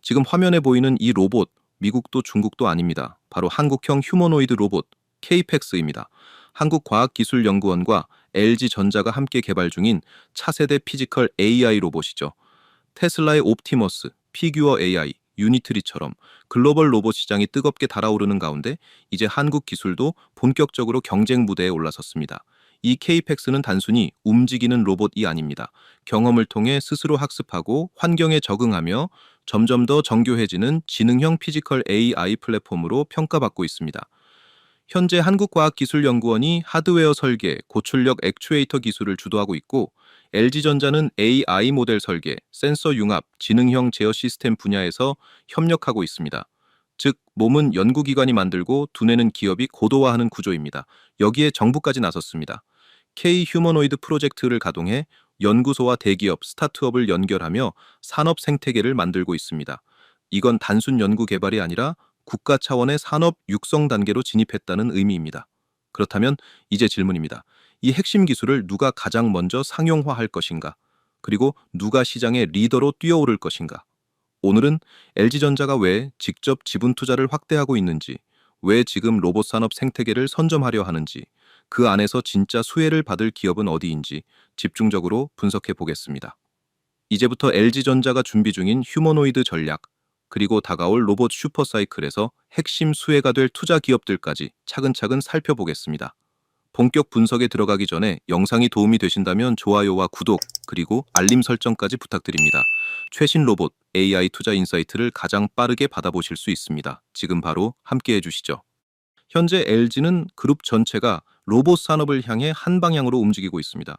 지금 화면에 보이는 이 로봇, 미국도 중국도 아닙니다. 바로 한국형 휴머노이드 로봇 케이펙스입니다. 한국과학기술연구원과 LG전자가 함께 개발 중인 차세대 피지컬 AI 로봇이죠. 테슬라의 옵티머스, 피규어 AI, 유니트리처럼 글로벌 로봇 시장이 뜨겁게 달아오르는 가운데 이제 한국 기술도 본격적으로 경쟁 무대에 올라섰습니다. 이 케이펙스는 단순히 움직이는 로봇이 아닙니다. 경험을 통해 스스로 학습하고 환경에 적응하며 점점 더 정교해지는 지능형 피지컬 AI 플랫폼으로 평가받고 있습니다. 현재 한국과학기술연구원이 하드웨어 설계, 고출력 액추에이터 기술을 주도하고 있고 LG전자는 AI 모델 설계, 센서 융합, 지능형 제어 시스템 분야에서 협력하고 있습니다. 즉, 몸은 연구기관이 만들고 두뇌는 기업이 고도화하는 구조입니다. 여기에 정부까지 나섰습니다. K-휴머노이드 프로젝트를 가동해 연구소와 대기업, 스타트업을 연결하며 산업 생태계를 만들고 있습니다. 이건 단순 연구 개발이 아니라 국가 차원의 산업 육성 단계로 진입했다는 의미입니다. 그렇다면 이제 질문입니다. 이 핵심 기술을 누가 가장 먼저 상용화할 것인가? 그리고 누가 시장의 리더로 뛰어오를 것인가? 오늘은 LG전자가 왜 직접 지분 투자를 확대하고 있는지, 왜 지금 로봇 산업 생태계를 선점하려 하는지, 그 안에서 진짜 수혜를 받을 기업은 어디인지 집중적으로 분석해 보겠습니다. 이제부터 LG전자가 준비 중인 휴머노이드 전략, 그리고 다가올 로봇 슈퍼사이클에서 핵심 수혜가 될 투자 기업들까지 차근차근 살펴보겠습니다. 본격 분석에 들어가기 전에 영상이 도움이 되신다면 좋아요와 구독, 그리고 알림 설정까지 부탁드립니다. 최신 로봇 AI 투자 인사이트를 가장 빠르게 받아보실 수 있습니다. 지금 바로 함께 해주시죠. 현재 LG는 그룹 전체가 로봇 산업을 향해 한 방향으로 움직이고 있습니다.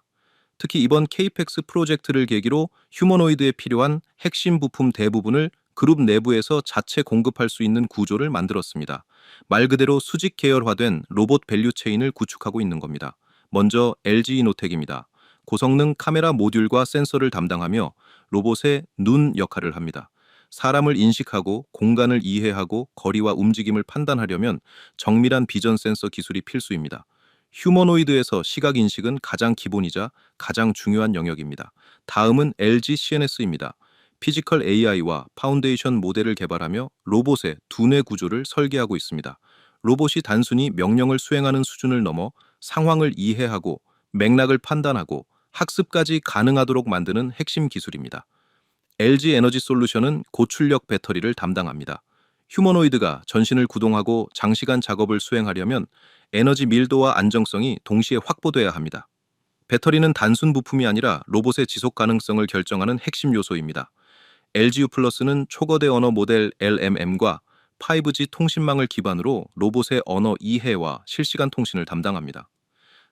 특히 이번 케이펙스 프로젝트를 계기로 휴머노이드에 필요한 핵심 부품 대부분을 그룹 내부에서 자체 공급할 수 있는 구조를 만들었습니다. 말 그대로 수직 계열화된 로봇 밸류 체인을 구축하고 있는 겁니다. 먼저 LG이노텍입니다. 고성능 카메라 모듈과 센서를 담당하며 로봇의 눈 역할을 합니다. 사람을 인식하고 공간을 이해하고 거리와 움직임을 판단하려면 정밀한 비전 센서 기술이 필수입니다. 휴머노이드에서 시각 인식은 가장 기본이자 가장 중요한 영역입니다. 다음은 LG CNS입니다. 피지컬 AI와 파운데이션 모델을 개발하며 로봇의 두뇌 구조를 설계하고 있습니다. 로봇이 단순히 명령을 수행하는 수준을 넘어 상황을 이해하고 맥락을 판단하고 학습까지 가능하도록 만드는 핵심 기술입니다. LG 에너지 솔루션은 고출력 배터리를 담당합니다. 휴머노이드가 전신을 구동하고 장시간 작업을 수행하려면 에너지 밀도와 안정성이 동시에 확보돼야 합니다. 배터리는 단순 부품이 아니라 로봇의 지속 가능성을 결정하는 핵심 요소입니다. LGU 플러스는 초거대 언어 모델 LMM과 5G 통신망을 기반으로 로봇의 언어 이해와 실시간 통신을 담당합니다.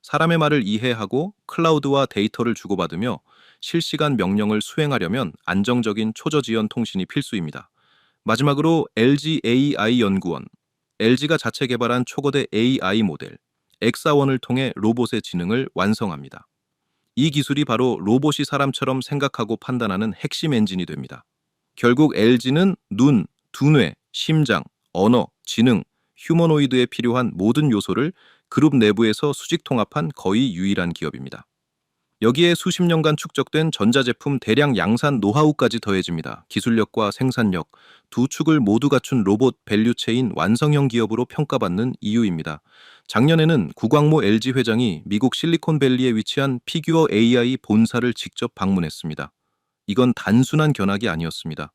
사람의 말을 이해하고 클라우드와 데이터를 주고받으며 실시간 명령을 수행하려면 안정적인 초저지연 통신이 필수입니다. 마지막으로 LG AI 연구원, LG가 자체 개발한 초거대 AI 모델 엑사원을 통해 로봇의 지능을 완성합니다. 이 기술이 바로 로봇이 사람처럼 생각하고 판단하는 핵심 엔진이 됩니다. 결국 LG는 눈, 두뇌, 심장, 언어, 지능, 휴머노이드에 필요한 모든 요소를 그룹 내부에서 수직 통합한 거의 유일한 기업입니다. 여기에 수십 년간 축적된 전자제품 대량 양산 노하우까지 더해집니다. 기술력과 생산력, 두 축을 모두 갖춘 로봇 밸류체인 완성형 기업으로 평가받는 이유입니다. 작년에는 구광모 LG 회장이 미국 실리콘밸리에 위치한 피규어 AI 본사를 직접 방문했습니다. 이건 단순한 견학이 아니었습니다.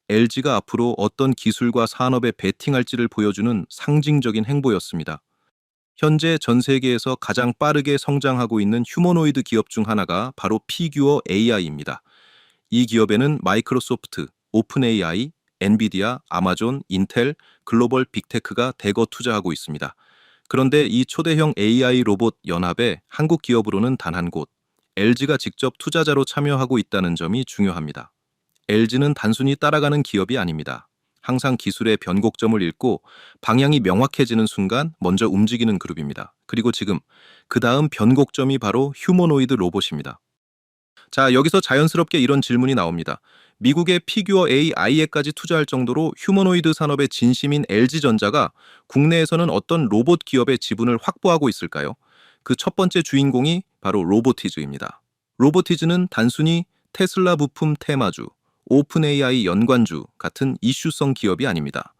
LG가 앞으로 어떤 기술과 산업에 베팅할지를 보여주는 상징적인 행보였습니다. 현재 전 세계에서 가장 빠르게 성장하고 있는 휴머노이드 기업 중 하나가 바로 피규어 AI입니다. 이 기업에는 마이크로소프트, 오픈 AI, 엔비디아, 아마존, 인텔, 글로벌 빅테크가 대거 투자하고 있습니다. 그런데 이 초대형 AI 로봇 연합에 한국 기업으로는 단 한 곳, LG가 직접 투자자로 참여하고 있다는 점이 중요합니다. LG는 단순히 따라가는 기업이 아닙니다. 항상 기술의 변곡점을 읽고 방향이 명확해지는 순간 먼저 움직이는 그룹입니다. 그리고 지금 그 다음 변곡점이 바로 휴머노이드 로봇입니다. 자, 여기서 자연스럽게 이런 질문이 나옵니다. 미국의 피규어 AI에까지 투자할 정도로 휴머노이드 산업의 진심인 LG전자가 국내에서는 어떤 로봇 기업의 지분을 확보하고 있을까요? 그 첫 번째 주인공이 바로 로보티즈입니다. 로보티즈는 단순히 테슬라 부품 테마주, 오픈 AI 연관주 같은 이슈성 기업이 아닙니다.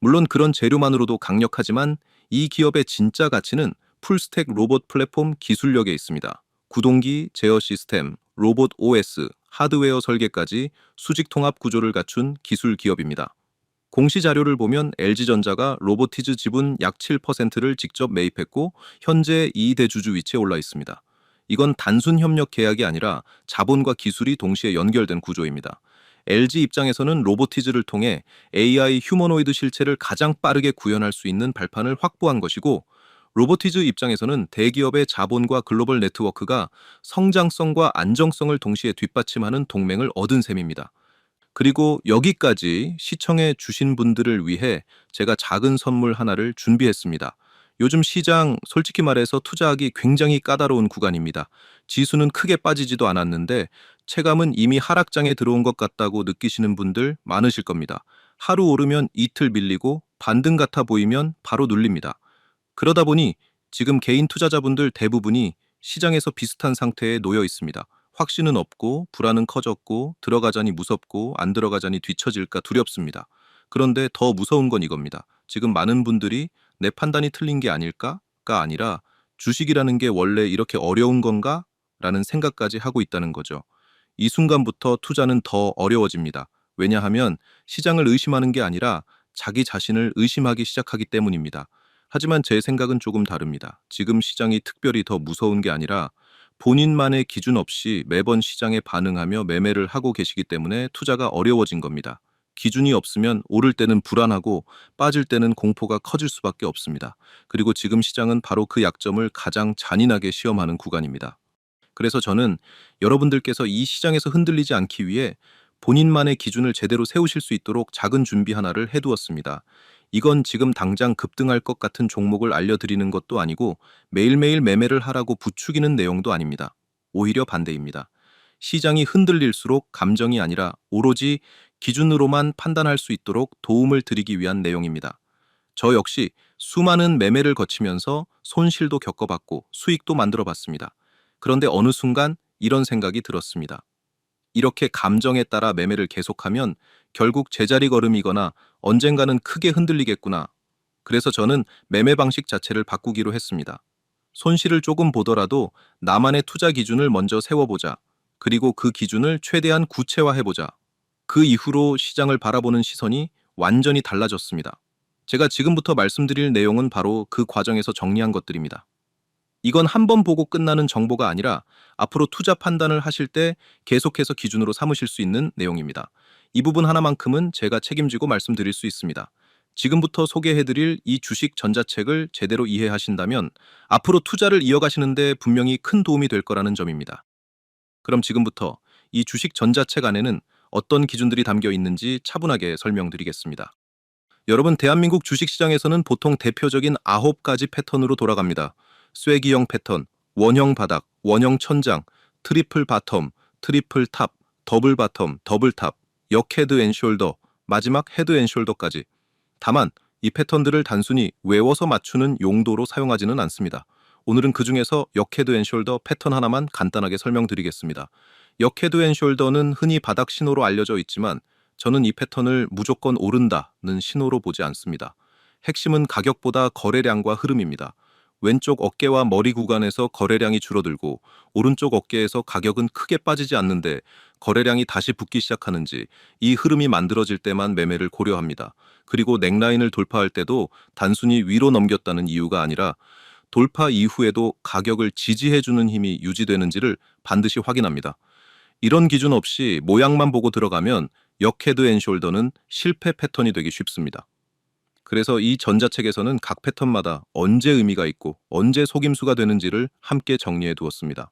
물론 그런 재료만으로도 강력하지만 이 기업의 진짜 가치는 풀스택 로봇 플랫폼 기술력에 있습니다. 구동기, 제어 시스템, 로봇 OS, 하드웨어 설계까지 수직 통합 구조를 갖춘 기술 기업입니다. 공시 자료를 보면 LG전자가 로보티즈 지분 약 7%를 직접 매입했고 현재 2대 주주 위치에 올라 있습니다. 이건 단순 협력 계약이 아니라 자본과 기술이 동시에 연결된 구조입니다. LG 입장에서는 로보티즈를 통해 AI 휴머노이드 실체를 가장 빠르게 구현할 수 있는 발판을 확보한 것이고, 로보티즈 입장에서는 대기업의 자본과 글로벌 네트워크가 성장성과 안정성을 동시에 뒷받침하는 동맹을 얻은 셈입니다. 그리고 여기까지 시청해 주신 분들을 위해 제가 작은 선물 하나를 준비했습니다. 요즘 시장 솔직히 말해서 투자하기 굉장히 까다로운 구간입니다. 지수는 크게 빠지지도 않았는데 체감은 이미 하락장에 들어온 것 같다고 느끼시는 분들 많으실 겁니다. 하루 오르면 이틀 밀리고 반등 같아 보이면 바로 눌립니다. 그러다 보니 지금 개인 투자자분들 대부분이 시장에서 비슷한 상태에 놓여 있습니다. 확신은 없고 불안은 커졌고 들어가자니 무섭고 안 들어가자니 뒤처질까 두렵습니다. 그런데 더 무서운 건 이겁니다. 지금 많은 분들이 내 판단이 틀린 게 아닐까가 아니라 주식이라는 게 원래 이렇게 어려운 건가? 라는 생각까지 하고 있다는 거죠. 이 순간부터 투자는 더 어려워집니다. 왜냐하면 시장을 의심하는 게 아니라 자기 자신을 의심하기 시작하기 때문입니다. 하지만 제 생각은 조금 다릅니다. 지금 시장이 특별히 더 무서운 게 아니라 본인만의 기준 없이 매번 시장에 반응하며 매매를 하고 계시기 때문에 투자가 어려워진 겁니다. 기준이 없으면 오를 때는 불안하고 빠질 때는 공포가 커질 수밖에 없습니다. 그리고 지금 시장은 바로 그 약점을 가장 잔인하게 시험하는 구간입니다. 그래서 저는 여러분들께서 이 시장에서 흔들리지 않기 위해 본인만의 기준을 제대로 세우실 수 있도록 작은 준비 하나를 해두었습니다. 이건 지금 당장 급등할 것 같은 종목을 알려드리는 것도 아니고 매일매일 매매를 하라고 부추기는 내용도 아닙니다. 오히려 반대입니다. 시장이 흔들릴수록 감정이 아니라 오로지 기준으로만 판단할 수 있도록 도움을 드리기 위한 내용입니다. 저 역시 수많은 매매를 거치면서 손실도 겪어봤고 수익도 만들어 봤습니다. 그런데 어느 순간 이런 생각이 들었습니다. 이렇게 감정에 따라 매매를 계속하면 결국 제자리 걸음이거나 언젠가는 크게 흔들리겠구나. 그래서 저는 매매 방식 자체를 바꾸기로 했습니다. 손실을 조금 보더라도 나만의 투자 기준을 먼저 세워보자. 그리고 그 기준을 최대한 구체화해보자. 그 이후로 시장을 바라보는 시선이 완전히 달라졌습니다. 제가 지금부터 말씀드릴 내용은 바로 그 과정에서 정리한 것들입니다. 이건 한 번 보고 끝나는 정보가 아니라 앞으로 투자 판단을 하실 때 계속해서 기준으로 삼으실 수 있는 내용입니다. 이 부분 하나만큼은 제가 책임지고 말씀드릴 수 있습니다. 지금부터 소개해드릴 이 주식 전자책을 제대로 이해하신다면 앞으로 투자를 이어가시는데 분명히 큰 도움이 될 거라는 점입니다. 그럼 지금부터 이 주식 전자책 안에는 어떤 기준들이 담겨 있는지 차분하게 설명드리겠습니다. 여러분, 대한민국 주식시장에서는 보통 대표적인 9가지 패턴으로 돌아갑니다. 쐐기형 패턴, 원형 바닥, 원형 천장, 트리플 바텀, 트리플 탑, 더블 바텀, 더블 탑, 역 헤드 앤 숄더, 마지막 헤드 앤 숄더까지. 다만 이 패턴들을 단순히 외워서 맞추는 용도로 사용하지는 않습니다. 오늘은 그 중에서 역 헤드 앤 숄더 패턴 하나만 간단하게 설명드리겠습니다. 역 헤드 앤 숄더는 흔히 바닥 신호로 알려져 있지만 저는 이 패턴을 무조건 오른다는 신호로 보지 않습니다. 핵심은 가격보다 거래량과 흐름입니다. 왼쪽 어깨와 머리 구간에서 거래량이 줄어들고 오른쪽 어깨에서 가격은 크게 빠지지 않는데 거래량이 다시 붙기 시작하는지, 이 흐름이 만들어질 때만 매매를 고려합니다. 그리고 넥라인을 돌파할 때도 단순히 위로 넘겼다는 이유가 아니라 돌파 이후에도 가격을 지지해주는 힘이 유지되는지를 반드시 확인합니다. 이런 기준 없이 모양만 보고 들어가면 역 헤드 앤 숄더는 실패 패턴이 되기 쉽습니다. 그래서 이 전자책에서는 각 패턴마다 언제 의미가 있고 언제 속임수가 되는지를 함께 정리해 두었습니다.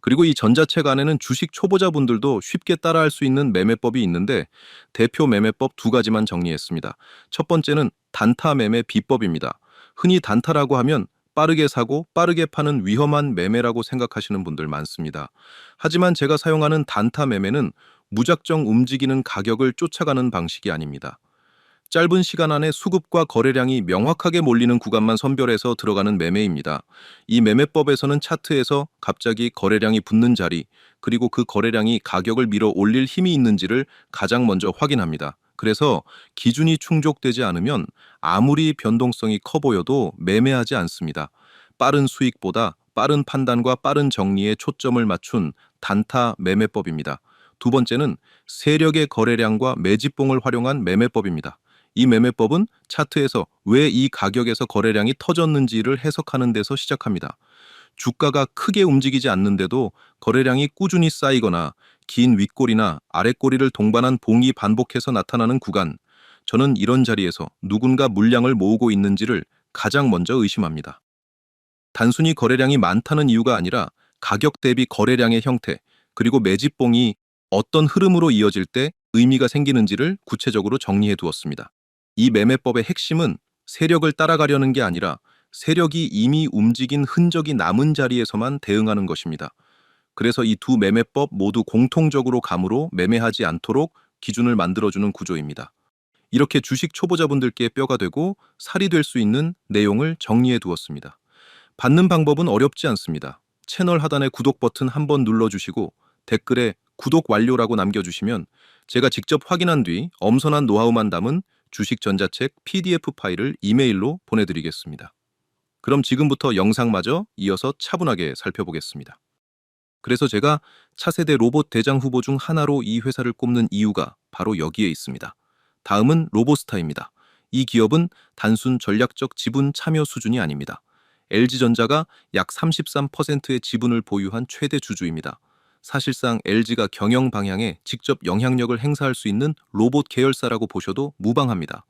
그리고 이 전자책 안에는 주식 초보자분들도 쉽게 따라할 수 있는 매매법이 있는데 대표 매매법 2가지만 정리했습니다. 첫 번째는 단타 매매 비법입니다. 흔히 단타라고 하면 빠르게 사고 빠르게 파는 위험한 매매라고 생각하시는 분들 많습니다. 하지만 제가 사용하는 단타 매매는 무작정 움직이는 가격을 쫓아가는 방식이 아닙니다. 짧은 시간 안에 수급과 거래량이 명확하게 몰리는 구간만 선별해서 들어가는 매매입니다. 이 매매법에서는 차트에서 갑자기 거래량이 붙는 자리, 그리고 그 거래량이 가격을 밀어 올릴 힘이 있는지를 가장 먼저 확인합니다. 그래서 기준이 충족되지 않으면 아무리 변동성이 커 보여도 매매하지 않습니다. 빠른 수익보다 빠른 판단과 빠른 정리에 초점을 맞춘 단타 매매법입니다. 두 번째는 세력의 거래량과 매집봉을 활용한 매매법입니다. 이 매매법은 차트에서 왜 이 가격에서 거래량이 터졌는지를 해석하는 데서 시작합니다. 주가가 크게 움직이지 않는데도 거래량이 꾸준히 쌓이거나 긴 윗꼬리나 아랫꼬리를 동반한 봉이 반복해서 나타나는 구간, 저는 이런 자리에서 누군가 물량을 모으고 있는지를 가장 먼저 의심합니다. 단순히 거래량이 많다는 이유가 아니라 가격 대비 거래량의 형태, 그리고 매집봉이 어떤 흐름으로 이어질 때 의미가 생기는지를 구체적으로 정리해 두었습니다. 이 매매법의 핵심은 세력을 따라가려는 게 아니라 세력이 이미 움직인 흔적이 남은 자리에서만 대응하는 것입니다. 그래서 이 두 매매법 모두 공통적으로 감으로 매매하지 않도록 기준을 만들어주는 구조입니다. 이렇게 주식 초보자분들께 뼈가 되고 살이 될 수 있는 내용을 정리해 두었습니다. 받는 방법은 어렵지 않습니다. 채널 하단의 구독 버튼 한번 눌러주시고 댓글에 구독 완료라고 남겨주시면 제가 직접 확인한 뒤 엄선한 노하우만 담은 주식 전자책 PDF 파일을 이메일로 보내드리겠습니다. 그럼 지금부터 영상마저 이어서 차분하게 살펴보겠습니다. 그래서 제가 차세대 로봇 대장 후보 중 하나로 이 회사를 꼽는 이유가 바로 여기에 있습니다. 다음은 로보스타입니다. 이 기업은 단순 전략적 지분 참여 수준이 아닙니다. LG전자가 약 33%의 지분을 보유한 최대 주주입니다. 사실상 LG가 경영 방향에 직접 영향력을 행사할 수 있는 로봇 계열사라고 보셔도 무방합니다.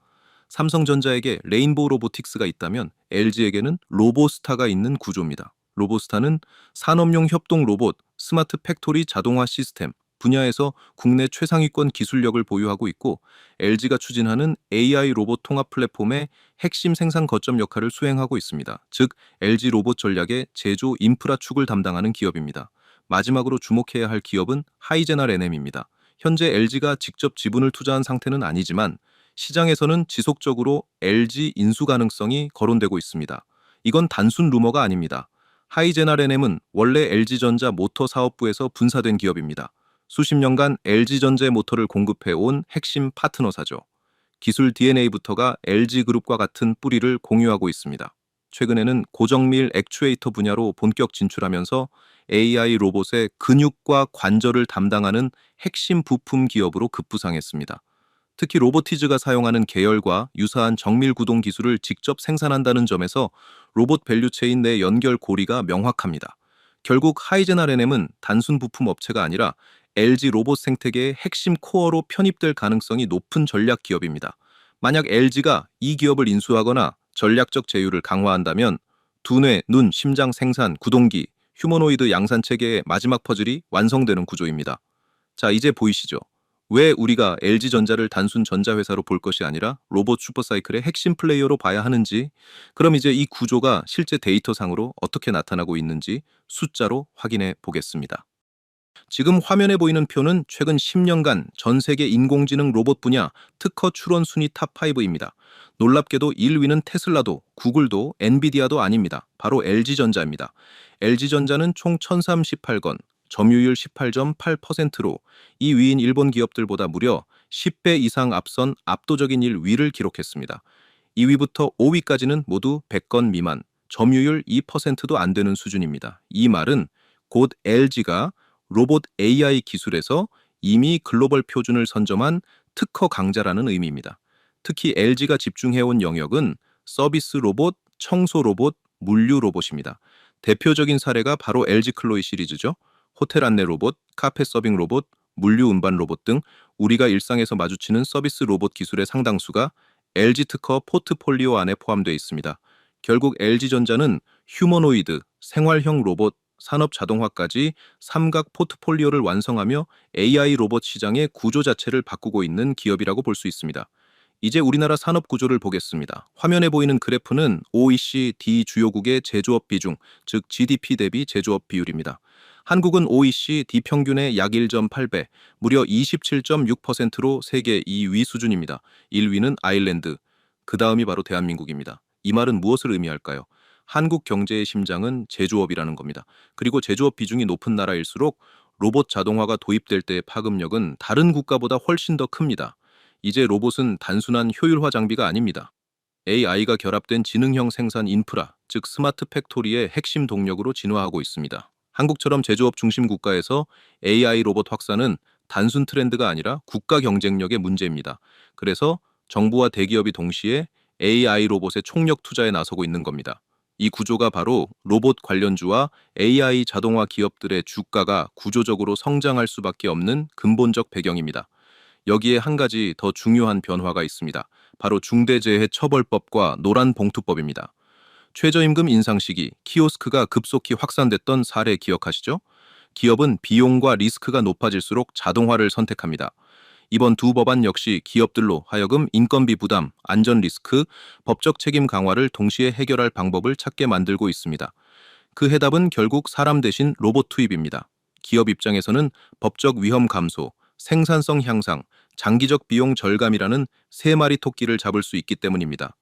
삼성전자에게 레인보우 로보틱스가 있다면 LG에게는 로보스타가 있는 구조입니다. 로보스타는 산업용 협동 로봇, 스마트 팩토리 자동화 시스템 분야에서 국내 최상위권 기술력을 보유하고 있고 LG가 추진하는 AI 로봇 통합 플랫폼의 핵심 생산 거점 역할을 수행하고 있습니다. 즉 LG 로봇 전략의 제조 인프라 축을 담당하는 기업입니다. 마지막으로 주목해야 할 기업은 하이제널 NM입니다. 현재 LG가 직접 지분을 투자한 상태는 아니지만 시장에서는 지속적으로 LG 인수 가능성이 거론되고 있습니다. 이건 단순 루머가 아닙니다. 하이제널 NM은 원래 LG전자 모터 사업부에서 분사된 기업입니다. 수십 년간 LG전자의 모터를 공급해온 핵심 파트너사죠. 기술 DNA부터가 LG그룹과 같은 뿌리를 공유하고 있습니다. 최근에는 고정밀 액추에이터 분야로 본격 진출하면서 AI 로봇의 근육과 관절을 담당하는 핵심 부품 기업으로 급부상했습니다. 특히 로보티즈가 사용하는 계열과 유사한 정밀 구동 기술을 직접 생산한다는 점에서 로봇 밸류체인 내 연결 고리가 명확합니다. 결국 하이제널 NM은 단순 부품 업체가 아니라 LG 로봇 생태계의 핵심 코어로 편입될 가능성이 높은 전략 기업입니다. 만약 LG가 이 기업을 인수하거나 전략적 제휴를 강화한다면 두뇌, 눈, 심장 생산, 구동기, 휴머노이드 양산 체계의 마지막 퍼즐이 완성되는 구조입니다. 자, 이제 보이시죠? 왜 우리가 LG전자를 단순 전자회사로 볼 것이 아니라 로봇 슈퍼사이클의 핵심 플레이어로 봐야 하는지, 그럼 이제 이 구조가 실제 데이터상으로 어떻게 나타나고 있는지 숫자로 확인해 보겠습니다. 지금 화면에 보이는 표는 최근 10년간 전 세계 인공지능 로봇 분야 특허 출원 순위 탑5입니다. 놀랍게도 1위는 테슬라도 구글도 엔비디아도 아닙니다. 바로 LG전자입니다. LG전자는 총 1038건, 점유율 18.8%로 이 위인 일본 기업들보다 무려 10배 이상 앞선 압도적인 1위를 기록했습니다. 2위부터 5위까지는 모두 100건 미만, 점유율 2%도 안 되는 수준입니다. 이 말은 곧 LG가 로봇 AI 기술에서 이미 글로벌 표준을 선점한 특허 강자라는 의미입니다. 특히 LG가 집중해온 영역은 서비스 로봇, 청소 로봇, 물류 로봇입니다. 대표적인 사례가 바로 LG 클로이 시리즈죠. 호텔 안내 로봇, 카페 서빙 로봇, 물류 운반 로봇 등 우리가 일상에서 마주치는 서비스 로봇 기술의 상당수가 LG 특허 포트폴리오 안에 포함되어 있습니다. 결국 LG전자는 휴머노이드, 생활형 로봇, 산업 자동화까지 삼각 포트폴리오를 완성하며 AI 로봇 시장의 구조 자체를 바꾸고 있는 기업이라고 볼 수 있습니다. 이제 우리나라 산업 구조를 보겠습니다. 화면에 보이는 그래프는 OECD 주요국의 제조업 비중, 즉 GDP 대비 제조업 비율입니다. 한국은 OECD 평균의 약 1.8배, 무려 27.6%로 세계 2위 수준입니다. 1위는 아일랜드, 그 다음이 바로 대한민국입니다. 이 말은 무엇을 의미할까요? 한국 경제의 심장은 제조업이라는 겁니다. 그리고 제조업 비중이 높은 나라일수록 로봇 자동화가 도입될 때의 파급력은 다른 국가보다 훨씬 더 큽니다. 이제 로봇은 단순한 효율화 장비가 아닙니다. AI가 결합된 지능형 생산 인프라, 즉 스마트 팩토리의 핵심 동력으로 진화하고 있습니다. 한국처럼 제조업 중심 국가에서 AI 로봇 확산은 단순 트렌드가 아니라 국가 경쟁력의 문제입니다. 그래서 정부와 대기업이 동시에 AI 로봇의 총력 투자에 나서고 있는 겁니다. 이 구조가 바로 로봇 관련주와 AI 자동화 기업들의 주가가 구조적으로 성장할 수밖에 없는 근본적 배경입니다. 여기에 한 가지 더 중요한 변화가 있습니다. 바로 중대재해처벌법과 노란봉투법입니다. 최저임금 인상 시기 키오스크가 급속히 확산됐던 사례 기억하시죠? 기업은 비용과 리스크가 높아질수록 자동화를 선택합니다. 이번 두 법안 역시 기업들로 하여금 인건비 부담, 안전 리스크, 법적 책임 강화를 동시에 해결할 방법을 찾게 만들고 있습니다. 그 해답은 결국 사람 대신 로봇 투입입니다. 기업 입장에서는 법적 위험 감소, 생산성 향상, 장기적 비용 절감이라는 세 마리 토끼를 잡을 수 있기 때문입니다.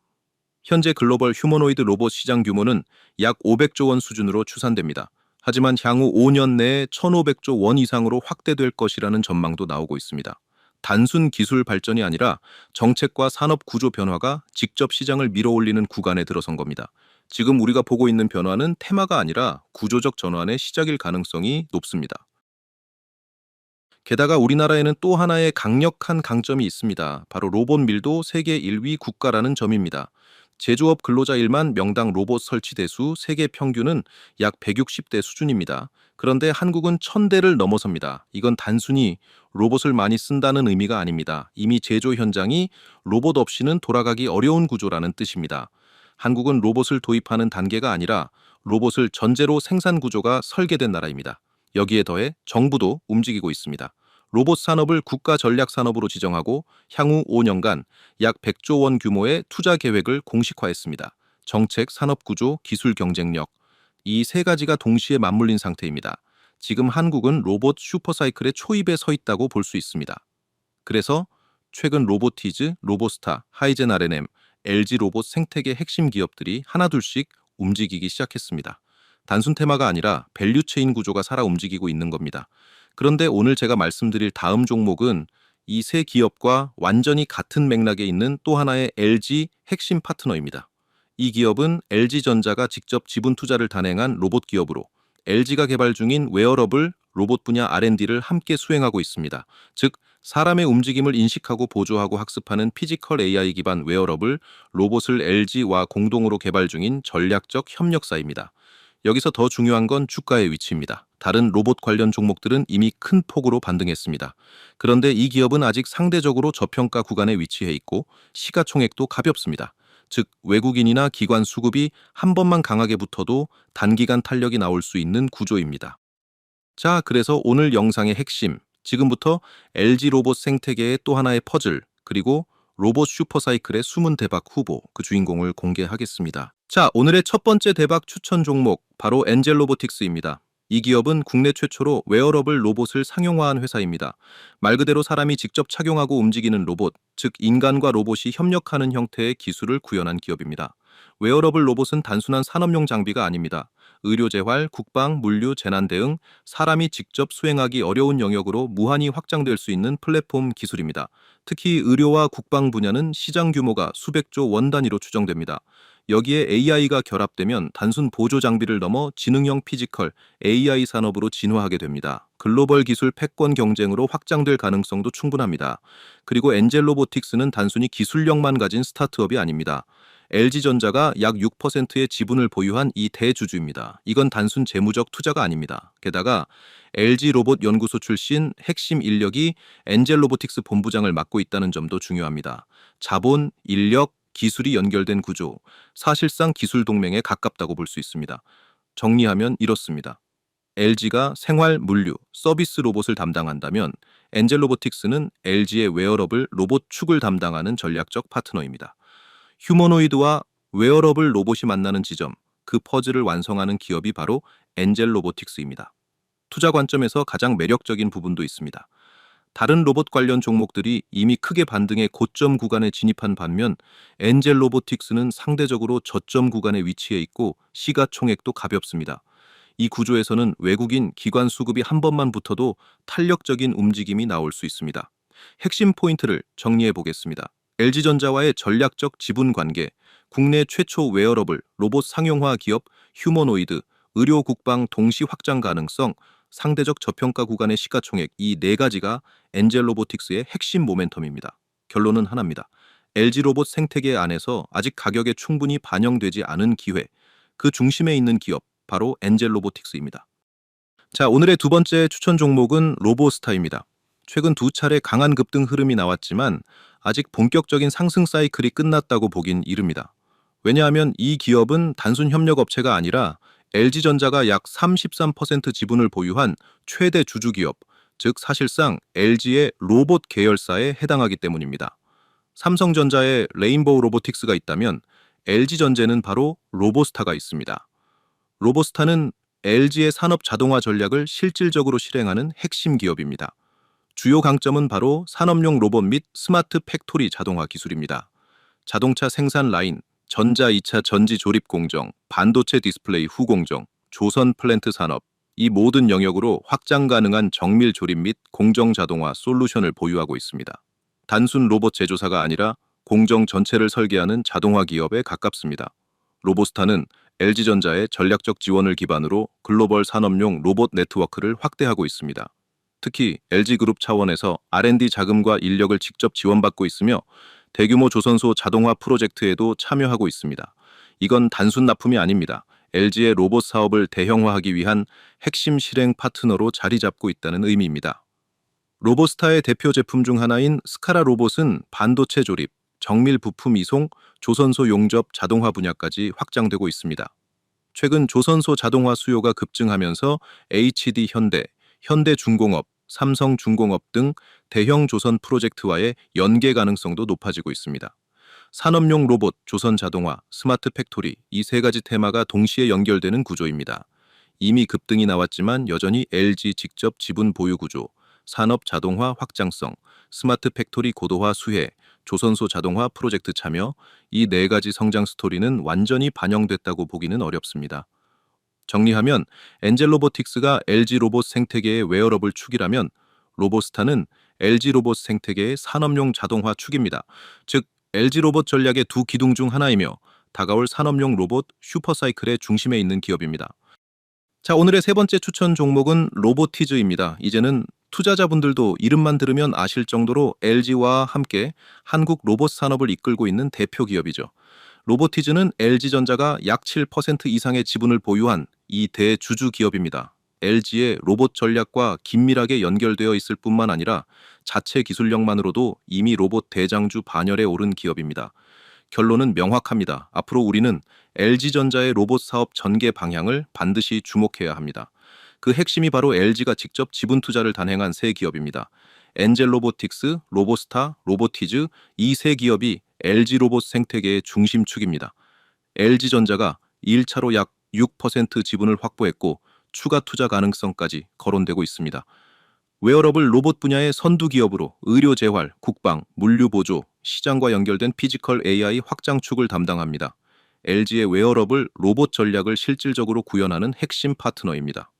현재 글로벌 휴머노이드 로봇 시장 규모는 약 500조 원 수준으로 추산됩니다. 하지만 향후 5년 내에 1,500조 원 이상으로 확대될 것이라는 전망도 나오고 있습니다. 단순 기술 발전이 아니라 정책과 산업 구조 변화가 직접 시장을 밀어올리는 구간에 들어선 겁니다. 지금 우리가 보고 있는 변화는 테마가 아니라 구조적 전환의 시작일 가능성이 높습니다. 게다가 우리나라에는 또 하나의 강력한 강점이 있습니다. 바로 로봇 밀도 세계 1위 국가라는 점입니다. 제조업 근로자 1만 명당 로봇 설치 대수 세계 평균은 약 160대 수준입니다. 그런데 한국은 1,000대를 넘어섭니다. 이건 단순히 로봇을 많이 쓴다는 의미가 아닙니다. 이미 제조 현장이 로봇 없이는 돌아가기 어려운 구조라는 뜻입니다. 한국은 로봇을 도입하는 단계가 아니라 로봇을 전제로 생산 구조가 설계된 나라입니다. 여기에 더해 정부도 움직이고 있습니다. 로봇 산업을 국가 전략 산업으로 지정하고 향후 5년간 약 100조 원 규모의 투자 계획을 공식화했습니다. 정책, 산업 구조, 기술 경쟁력, 이 세 가지가 동시에 맞물린 상태입니다. 지금 한국은 로봇 슈퍼사이클의 초입에 서 있다고 볼 수 있습니다. 그래서 최근 로보티즈, 로보스타, 하이젠 R&M, LG 로봇 생태계 핵심 기업들이 하나둘씩 움직이기 시작했습니다. 단순 테마가 아니라 밸류체인 구조가 살아 움직이고 있는 겁니다. 그런데 오늘 제가 말씀드릴 다음 종목은 이 세 기업과 완전히 같은 맥락에 있는 또 하나의 LG 핵심 파트너입니다. 이 기업은 LG전자가 직접 지분 투자를 단행한 로봇 기업으로 LG가 개발 중인 웨어러블 로봇 분야 R&D를 함께 수행하고 있습니다. 즉, 사람의 움직임을 인식하고 보조하고 학습하는 피지컬 AI 기반 웨어러블 로봇을 LG와 공동으로 개발 중인 전략적 협력사입니다. 여기서 더 중요한 건 주가의 위치입니다. 다른 로봇 관련 종목들은 이미 큰 폭으로 반등했습니다. 그런데 이 기업은 아직 상대적으로 저평가 구간에 위치해 있고 시가총액도 가볍습니다. 즉, 외국인이나 기관 수급이 한 번만 강하게 붙어도 단기간 탄력이 나올 수 있는 구조입니다. 자, 그래서 오늘 영상의 핵심, 지금부터 LG 로봇 생태계의 또 하나의 퍼즐, 그리고 로봇 슈퍼사이클의 숨은 대박 후보, 그 주인공을 공개하겠습니다. 자, 오늘의 첫 번째 대박 추천 종목, 바로 엔젤 로보틱스입니다. 이 기업은 국내 최초로 웨어러블 로봇을 상용화한 회사입니다. 말 그대로 사람이 직접 착용하고 움직이는 로봇, 즉 인간과 로봇이 협력하는 형태의 기술을 구현한 기업입니다. 웨어러블 로봇은 단순한 산업용 장비가 아닙니다. 의료재활, 국방, 물류, 재난 대응, 사람이 직접 수행하기 어려운 영역으로 무한히 확장될 수 있는 플랫폼 기술입니다. 특히 의료와 국방 분야는 시장 규모가 수백조 원 단위로 추정됩니다. 여기에 AI가 결합되면 단순 보조 장비를 넘어 지능형 피지컬, AI 산업으로 진화하게 됩니다. 글로벌 기술 패권 경쟁으로 확장될 가능성도 충분합니다. 그리고 엔젤 로보틱스는 단순히 기술력만 가진 스타트업이 아닙니다. LG전자가 약 6%의 지분을 보유한 이 대주주입니다. 이건 단순 재무적 투자가 아닙니다. 게다가 LG 로봇 연구소 출신 핵심 인력이 엔젤 로보틱스 본부장을 맡고 있다는 점도 중요합니다. 자본, 인력, 기술이 연결된 구조, 사실상 기술 동맹에 가깝다고 볼 수 있습니다. 정리하면 이렇습니다. LG가 생활, 물류, 서비스 로봇을 담당한다면 엔젤 로보틱스는 LG의 웨어러블 로봇 축을 담당하는 전략적 파트너입니다. 휴머노이드와 웨어러블 로봇이 만나는 지점, 그 퍼즐을 완성하는 기업이 바로 엔젤 로보틱스입니다. 투자 관점에서 가장 매력적인 부분도 있습니다. 다른 로봇 관련 종목들이 이미 크게 반등해 고점 구간에 진입한 반면 엔젤 로보틱스는 상대적으로 저점 구간에 위치해 있고 시가총액도 가볍습니다. 이 구조에서는 외국인 기관 수급이 한 번만 붙어도 탄력적인 움직임이 나올 수 있습니다. 핵심 포인트를 정리해 보겠습니다. LG전자와의 전략적 지분 관계, 국내 최초 웨어러블, 로봇 상용화 기업, 휴머노이드, 의료 국방 동시 확장 가능성, 상대적 저평가 구간의 시가총액 이 네 가지가 엔젤 로보틱스의 핵심 모멘텀입니다. 결론은 하나입니다. LG 로봇 생태계 안에서 아직 가격에 충분히 반영되지 않은 기회, 그 중심에 있는 기업, 바로 엔젤 로보틱스입니다. 자, 오늘의 두 번째 추천 종목은 로보스타입니다. 최근 두 차례 강한 급등 흐름이 나왔지만 아직 본격적인 상승 사이클이 끝났다고 보긴 이릅니다. 왜냐하면 이 기업은 단순 협력업체가 아니라 LG전자가 약 33% 지분을 보유한 최대 주주기업, 즉 사실상 LG의 로봇 계열사에 해당하기 때문입니다. 삼성전자에 레인보우 로보틱스가 있다면 LG전자는 바로 로보스타가 있습니다. 로보스타는 LG의 산업 자동화 전략을 실질적으로 실행하는 핵심 기업입니다. 주요 강점은 바로 산업용 로봇 및 스마트 팩토리 자동화 기술입니다. 자동차 생산 라인, 전자 2차 전지 조립 공정, 반도체 디스플레이 후공정, 조선 플랜트 산업, 이 모든 영역으로 확장 가능한 정밀 조립 및 공정 자동화 솔루션을 보유하고 있습니다. 단순 로봇 제조사가 아니라 공정 전체를 설계하는 자동화 기업에 가깝습니다. 로보스타는 LG전자의 전략적 지원을 기반으로 글로벌 산업용 로봇 네트워크를 확대하고 있습니다. 특히 LG그룹 차원에서 R&D 자금과 인력을 직접 지원받고 있으며 대규모 조선소 자동화 프로젝트에도 참여하고 있습니다. 이건 단순 납품이 아닙니다. LG의 로봇 사업을 대형화하기 위한 핵심 실행 파트너로 자리 잡고 있다는 의미입니다. 로보스타의 대표 제품 중 하나인 스카라 로봇은 반도체 조립, 정밀 부품 이송, 조선소 용접 자동화 분야까지 확장되고 있습니다. 최근 조선소 자동화 수요가 급증하면서 HD 현대, 현대중공업, 삼성중공업 등 대형 조선 프로젝트와의 연계 가능성도 높아지고 있습니다. 산업용 로봇, 조선 자동화, 스마트 팩토리 이 세 가지 테마가 동시에 연결되는 구조입니다. 이미 급등이 나왔지만 여전히 LG 직접 지분 보유 구조, 산업 자동화 확장성, 스마트 팩토리 고도화 수혜, 조선소 자동화 프로젝트 참여 이 네 가지 성장 스토리는 완전히 반영됐다고 보기는 어렵습니다. 정리하면 엔젤 로보틱스가 LG 로봇 생태계의 웨어러블 축이라면 로보스타는 LG 로봇 생태계의 산업용 자동화 축입니다. 즉 LG 로봇 전략의 두 기둥 중 하나이며 다가올 산업용 로봇 슈퍼사이클의 중심에 있는 기업입니다. 자, 오늘의 세 번째 추천 종목은 로보티즈입니다. 이제는 투자자분들도 이름만 들으면 아실 정도로 LG와 함께 한국 로봇 산업을 이끌고 있는 대표 기업이죠. 로보티즈는 LG전자가 약 7% 이상의 지분을 보유한 이 대주주 기업입니다. LG의 로봇 전략과 긴밀하게 연결되어 있을 뿐만 아니라 자체 기술력만으로도 이미 로봇 대장주 반열에 오른 기업입니다. 결론은 명확합니다. 앞으로 우리는 LG전자의 로봇 사업 전개 방향을 반드시 주목해야 합니다. 그 핵심이 바로 LG가 직접 지분 투자를 단행한 세 기업입니다. 엔젤 로보틱스, 로보스타, 로보티즈 이 세 기업이 LG 로봇 생태계의 중심축입니다. LG전자가 1차로 약 6% 지분을 확보했고 추가 투자 가능성까지 거론되고 있습니다. 웨어러블 로봇 분야의 선두 기업으로 의료 재활, 국방, 물류 보조, 시장과 연결된 피지컬 AI 확장축을 담당합니다. LG의 웨어러블 로봇 전략을 실질적으로 구현하는 핵심 파트너입니다.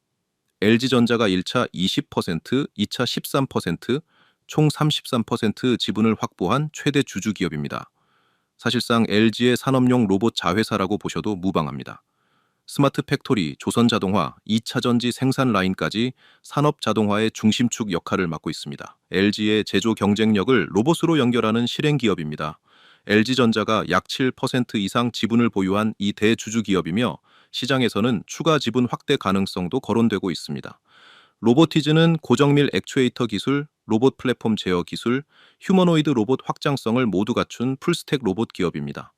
LG전자가 1차 20%, 2차 13%, 총 33% 지분을 확보한 최대 주주 기업입니다. 사실상 LG의 산업용 로봇 자회사라고 보셔도 무방합니다. 스마트 팩토리, 조선 자동화, 2차 전지 생산 라인까지 산업 자동화의 중심축 역할을 맡고 있습니다. LG의 제조 경쟁력을 로봇으로 연결하는 실행 기업입니다. LG전자가 약 7% 이상 지분을 보유한 이 대주주 기업이며 시장에서는 추가 지분 확대 가능성도 거론되고 있습니다. 로보티즈는 고정밀 액추에이터 기술, 로봇 플랫폼 제어 기술, 휴머노이드 로봇 확장성을 모두 갖춘 풀스택 로봇 기업입니다.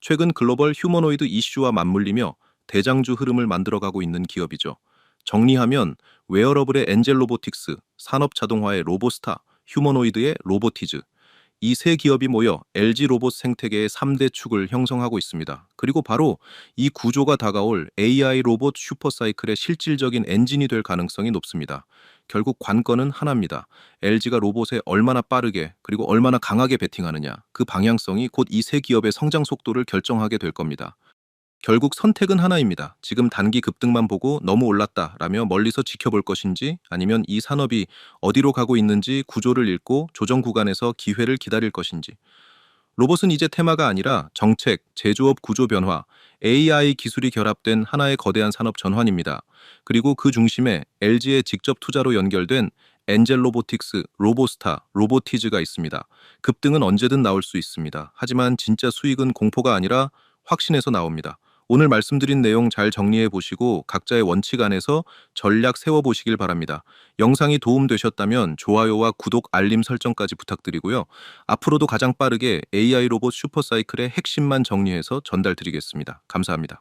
최근 글로벌 휴머노이드 이슈와 맞물리며 대장주 흐름을 만들어가고 있는 기업이죠. 정리하면 웨어러블의 엔젤 로보틱스, 산업 자동화의 로보스타, 휴머노이드의 로보티즈 이 세 기업이 모여 LG 로봇 생태계의 3대 축을 형성하고 있습니다. 그리고 바로 이 구조가 다가올 AI 로봇 슈퍼사이클의 실질적인 엔진이 될 가능성이 높습니다. 결국 관건은 하나입니다. LG가 로봇에 얼마나 빠르게 그리고 얼마나 강하게 베팅하느냐 그 방향성이 곧 이 세 기업의 성장 속도를 결정하게 될 겁니다. 결국 선택은 하나입니다. 지금 단기 급등만 보고 너무 올랐다라며 멀리서 지켜볼 것인지 아니면 이 산업이 어디로 가고 있는지 구조를 읽고 조정 구간에서 기회를 기다릴 것인지. 로봇은 이제 테마가 아니라 정책, 제조업 구조 변화, AI 기술이 결합된 하나의 거대한 산업 전환입니다. 그리고 그 중심에 LG의 직접 투자로 연결된 엔젤 로보틱스, 로보스타, 로보티즈가 있습니다. 급등은 언제든 나올 수 있습니다. 하지만 진짜 수익은 공포가 아니라 확신에서 나옵니다. 오늘 말씀드린 내용 잘 정리해 보시고 각자의 원칙 안에서 전략 세워 보시길 바랍니다. 영상이 도움되셨다면 좋아요와 구독, 알림 설정까지 부탁드리고요. 앞으로도 가장 빠르게 AI 로봇 슈퍼사이클의 핵심만 정리해서 전달드리겠습니다. 감사합니다.